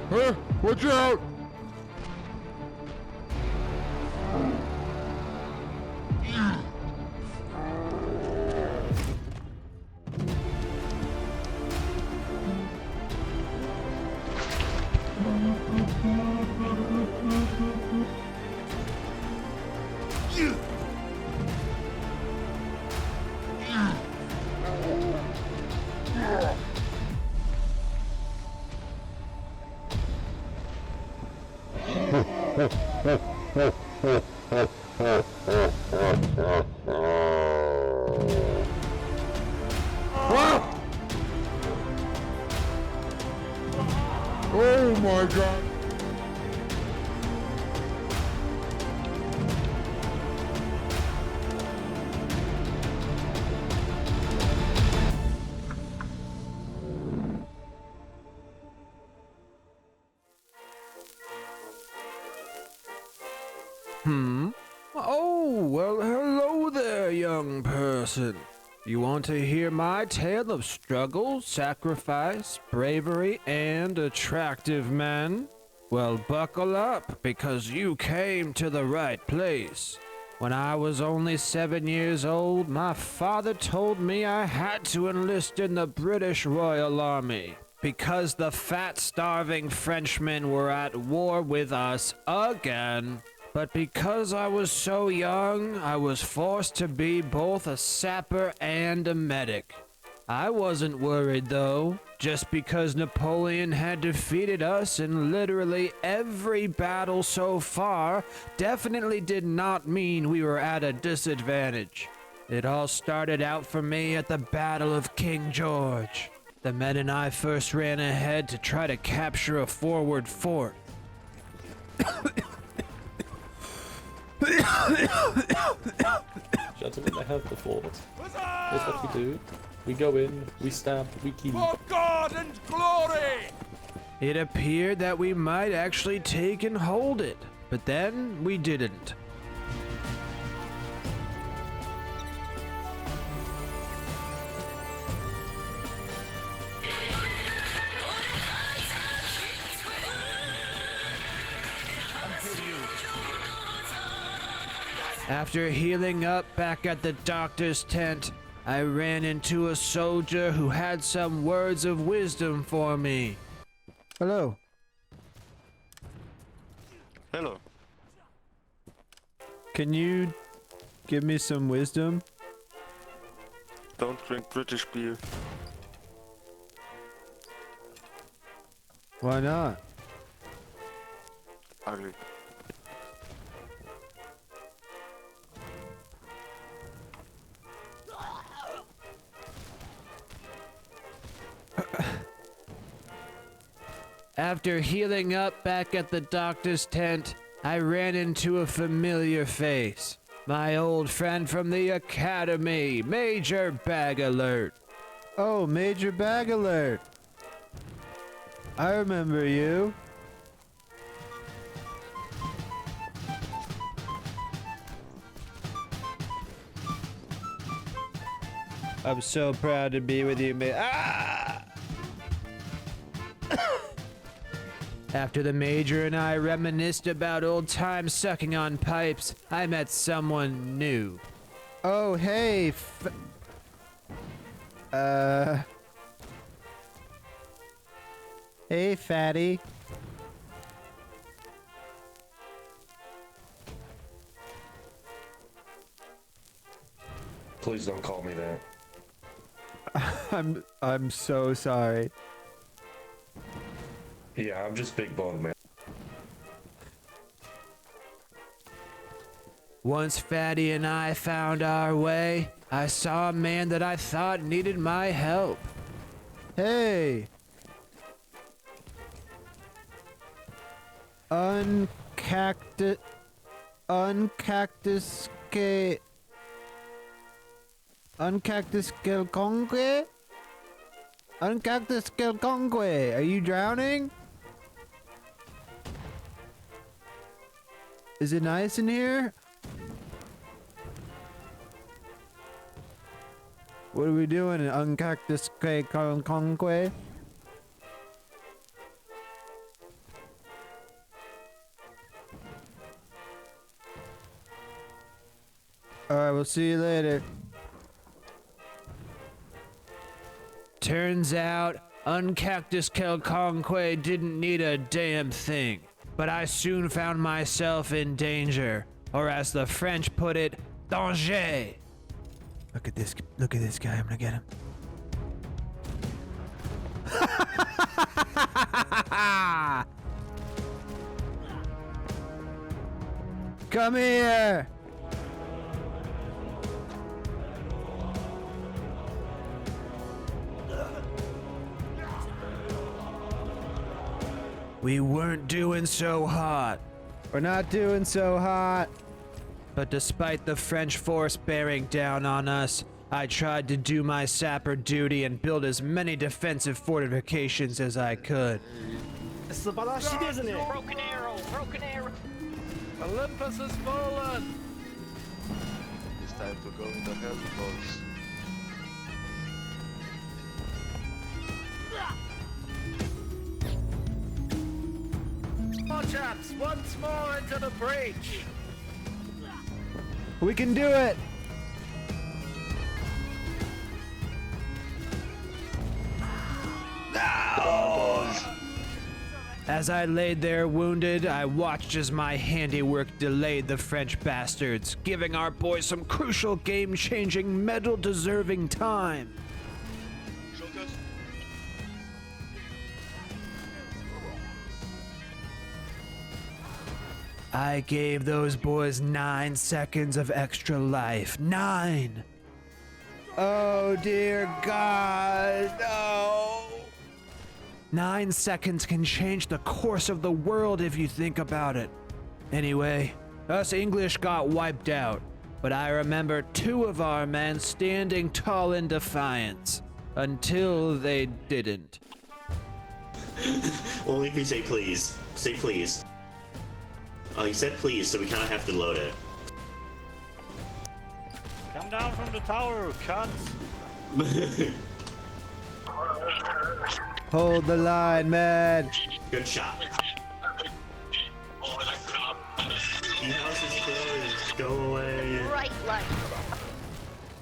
Huh? Watch out! Oh my god! Oh, well, hello there, young person. You want to hear my tale of struggle, sacrifice, bravery, and attractive men? Well, buckle up, because you came to the right place. When I was only 7 years old, my father told me I had to enlist in the British Royal Army, because the fat, starving Frenchmen were at war with us again. But because I was so young, I was forced to be both a sapper and a medic. I wasn't worried though, just because Napoleon had defeated us in literally every battle so far definitely did not mean we were at a disadvantage. It all started out for me at the Battle of King George. The men and I first ran ahead to try to capture a forward fort. Gentlemen, I have the fort. Here's what we do. We go in, we stab, we kill. For God and glory! It appeared that we might actually take and hold it, but then we didn't. After healing up back at the doctor's tent, I ran into a soldier who had some words of wisdom for me. Hello. Hello. Can you give me some wisdom? Don't drink British beer. Why not? Ugly. After healing up back at the doctor's tent, I ran into a familiar face. My old friend from the academy, Major Bag Alert. Oh, Major Bag Alert. I remember you. I'm so proud to be with you, Ah! After the Major and I reminisced about old times sucking on pipes, I met someone new. Oh, hey, Hey, fatty. Please don't call me that. I'm so sorry. Yeah, I'm just big boned, man. Once Fatty and I found our way, I saw a man that I thought needed my help. Hey! Uncactus Gelcongwe? Uncactus Gelcongwe, are you drowning? Is it nice in here? What are we doing in Uncactus Gelcongwe? Alright, we'll see you later. Turns out, Uncactus Kelconque didn't need a damn thing. But I soon found myself in danger. Or as the French put it, danger. Look at this guy, I'm gonna get him. Come here! We weren't doing so hot. We're not doing so hot. But despite the French force bearing down on us, I tried to do my sapper duty and build as many defensive fortifications as I could. Broken arrow! Broken arrow! Olympus has fallen! It's time to go in the hell, boys. More chaps, once more into the breach! We can do it! As I laid there wounded, I watched as my handiwork delayed the French bastards, giving our boys some crucial game-changing, medal-deserving time. I gave those boys 9 seconds of extra life. 9! Oh dear God, no! 9 seconds can change the course of the world if you think about it. Anyway, us English got wiped out, but I remember 2 of our men standing tall in defiance. Until they didn't. Only if you say please. Say please. Oh, he said please, so we kind of have to load it. Come down from the tower, cunts! Hold the line, man. Good shot. The house is closed. Go away. Right leg.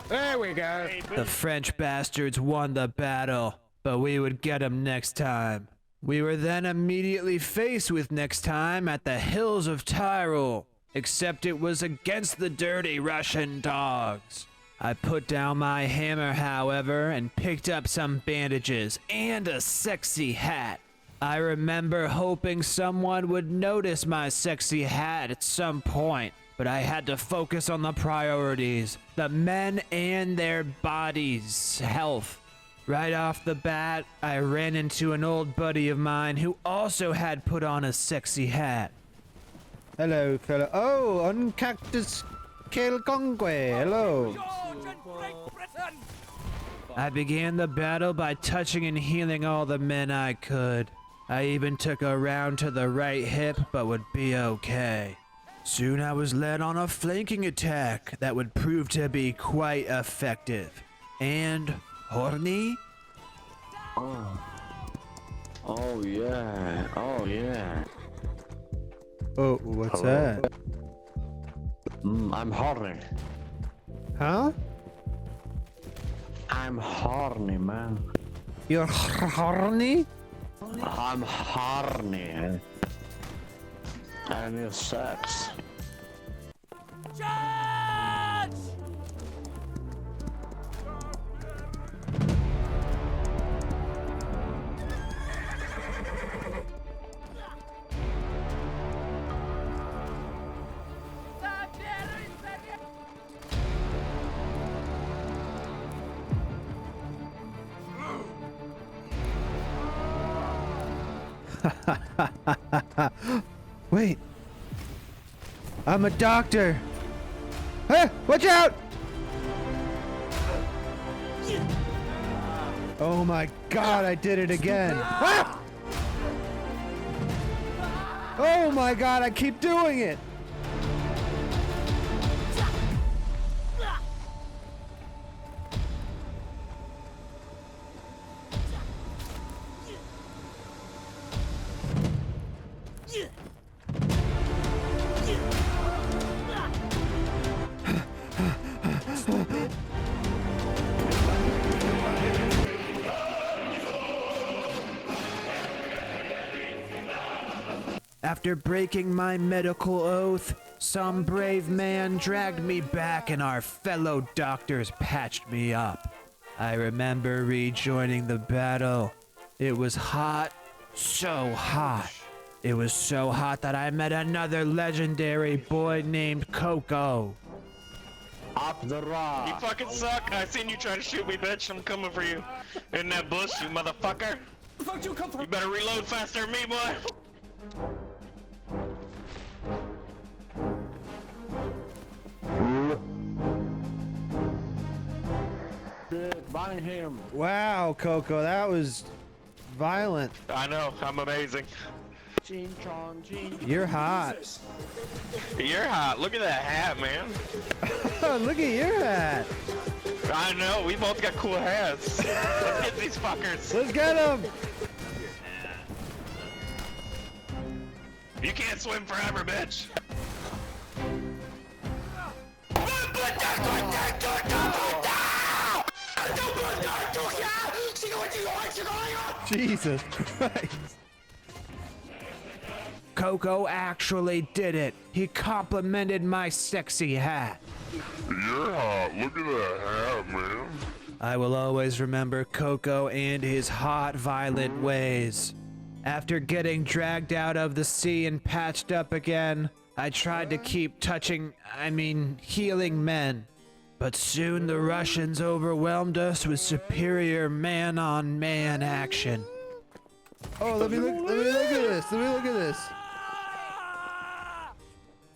There we go. The French bastards won the battle, but we would get them next time. We were then immediately faced with next time at the hills of Tyrol, except it was against the dirty Russian dogs. I put down my hammer, however, and picked up some bandages and a sexy hat. I remember hoping someone would notice my sexy hat at some point, but I had to focus on the priorities, the men and their bodies' health. Right off the bat, I ran into an old buddy of mine who also had put on a sexy hat. Hello, fella. Oh, Uncactus Kelconque. Hello. George and Great Britain! I began the battle by touching and healing all the men I could. I even took a round to the right hip, but would be okay. Soon I was led on a flanking attack that would prove to be quite effective. And horny? Oh yeah. Oh yeah. Oh, what's that? I'm horny. Huh? I'm horny, man. You're horny? I'm horny. I need sex. Charge! Wait. I'm a doctor. Hey, watch out! Oh my God, I did it again. Ah! Oh my God, I keep doing it. After breaking my medical oath, some brave man dragged me back and our fellow doctors patched me up. I remember rejoining the battle. It was hot, so hot. It was so hot that I met another legendary boy named Coco. Up the rock. You fucking suck. I seen you try to shoot me, bitch. I'm coming for you. In that bush, you motherfucker. Where the fuck you come from? You better reload faster than me, boy. Bind him. Wow, Coco, that was violent. I know. I'm amazing. You're hot. You're hot. Look at that hat, man. Look at your hat. I know. We both got cool hats. Let's get these fuckers. Let's get him. You can't swim forever, bitch. Jesus Christ. Coco actually did it. He complimented my sexy hat. You're hot. Look at that hat, man. I will always remember Coco and his hot, violent ways. After getting dragged out of the sea and patched up again, I tried to keep healing men. But soon the Russians overwhelmed us with superior man-on-man action. Oh, let me look at this.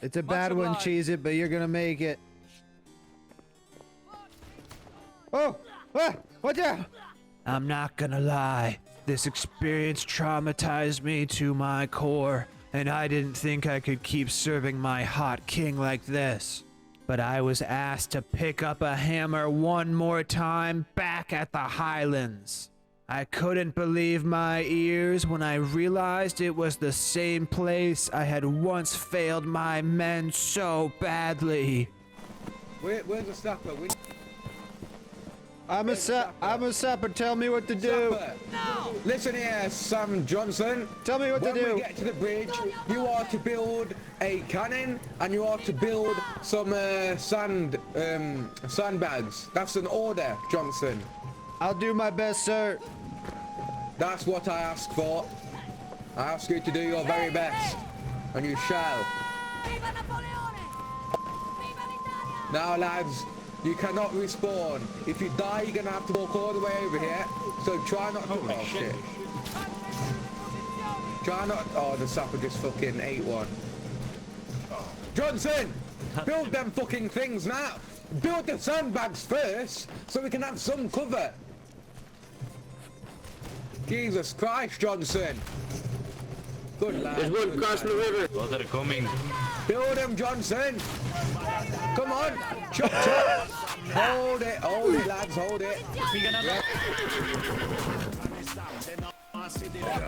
It's a bad one, Cheese It, but you're gonna make it. Oh! Ah! Watch out! I'm not gonna lie. This experience traumatized me to my core, and I didn't think I could keep serving my hot king like this. But I was asked to pick up a hammer one more time back at the Highlands. I couldn't believe my ears when I realized it was the same place I had once failed my men so badly. Where's the sapper? I'm a sapper, tell me what to do. No. Listen here, Slammmjohnson. Tell me what to do. When we get to the bridge, you are to build a cannon and you are to build some sandbags. That's an order, Johnson. I'll do my best, sir. That's what I ask for. I ask you to do your very best, and you shall. Now, lads, you cannot respawn. If you die, you're gonna have to walk all the way over here. So try not to. Oh shit! Try not. Oh, the sapper just fucking ate one. Johnson, build them fucking things now. Build the sandbags first, so we can have some cover. Jesus Christ, Johnson. Good lad. There's one crossing the river. Those are coming. Build him, Johnson. Come on. Chop, chop. Hold it, lads, hold it.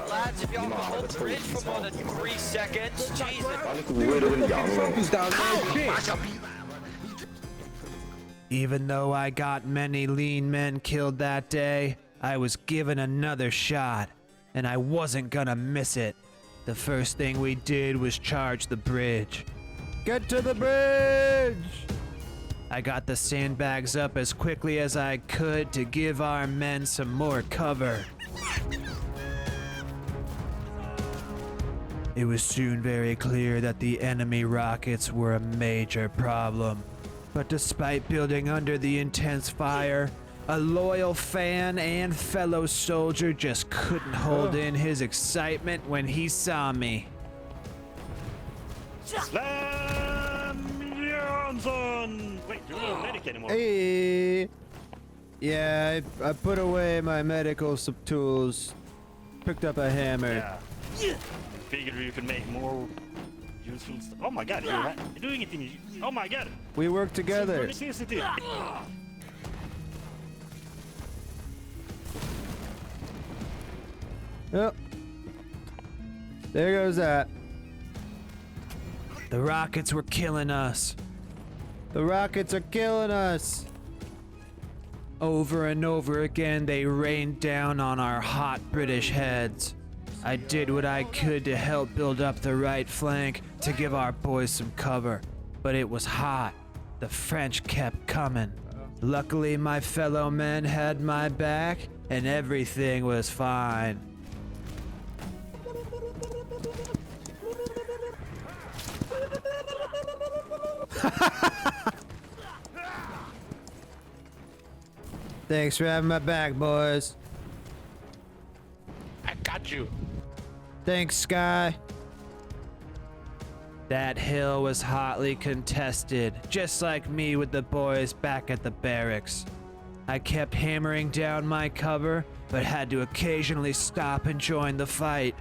Lads, if y'all can hold the bridge for more than 3 seconds, Jesus. Even though I got many lean men killed that day, I was given another shot, and I wasn't gonna miss it. The first thing we did was charge the bridge. Get to the bridge! I got the sandbags up as quickly as I could to give our men some more cover. It was soon very clear that the enemy rockets were a major problem. But despite building under the intense fire, a loyal fan and fellow soldier just couldn't hold in his excitement when he saw me. Slammmjohnson! Wait, you're not a medic anymore. Hey! Yeah, I put away my medical tools, picked up a hammer. Yeah. Figured you could make more useful stuff. Oh my god, you're doing it in. Oh my god! We work together. Yep. There goes that. The rockets were killing us. The rockets are killing us. Over and over again, they rained down on our hot British heads. I did what I could to help build up the right flank to give our boys some cover, but it was hot. The French kept coming. Luckily, my fellow men had my back, and everything was fine. Thanks for having my back, boys. I got you. Thanks, Sky. That hill was hotly contested, just like me with the boys back at the barracks. I kept hammering down my cover, but had to occasionally stop and join the fight.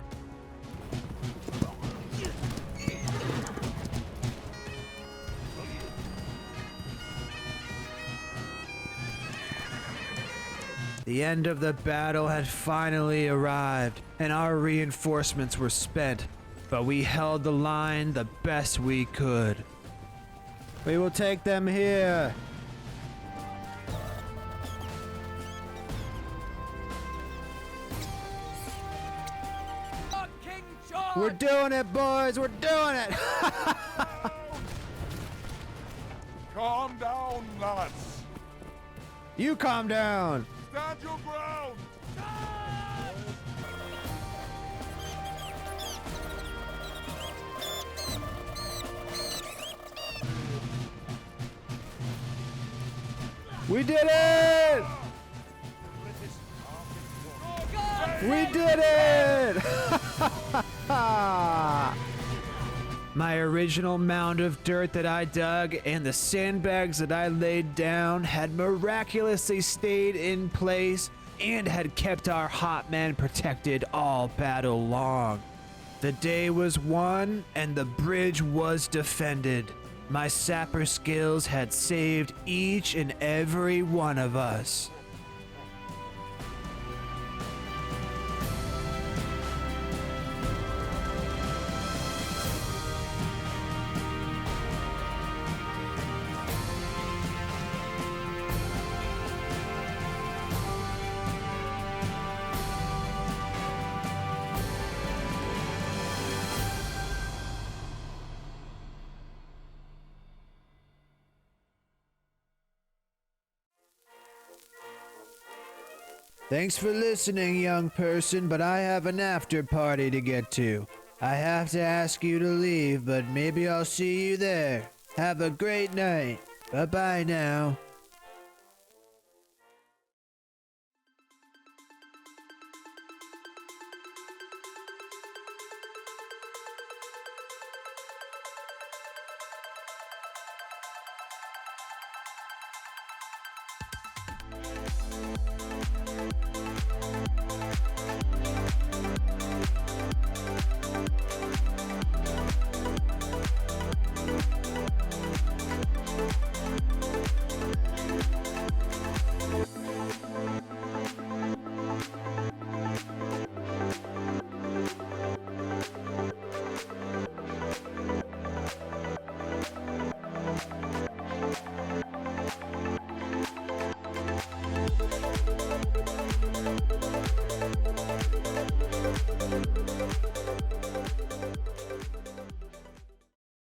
The end of the battle had finally arrived, and our reinforcements were spent, but we held the line the best we could. We will take them here. We're doing it, boys! We're doing it! Calm down, lads. You calm down! Stand your ground. We did it! We did it! My original mound of dirt that I dug and the sandbags that I laid down had miraculously stayed in place and had kept our hot men protected all battle long. The day was won and the bridge was defended. My sapper skills had saved each and every one of us. Thanks for listening, young person, but I have an after party to get to. I have to ask you to leave, but maybe I'll see you there. Have a great night. Bye-bye now.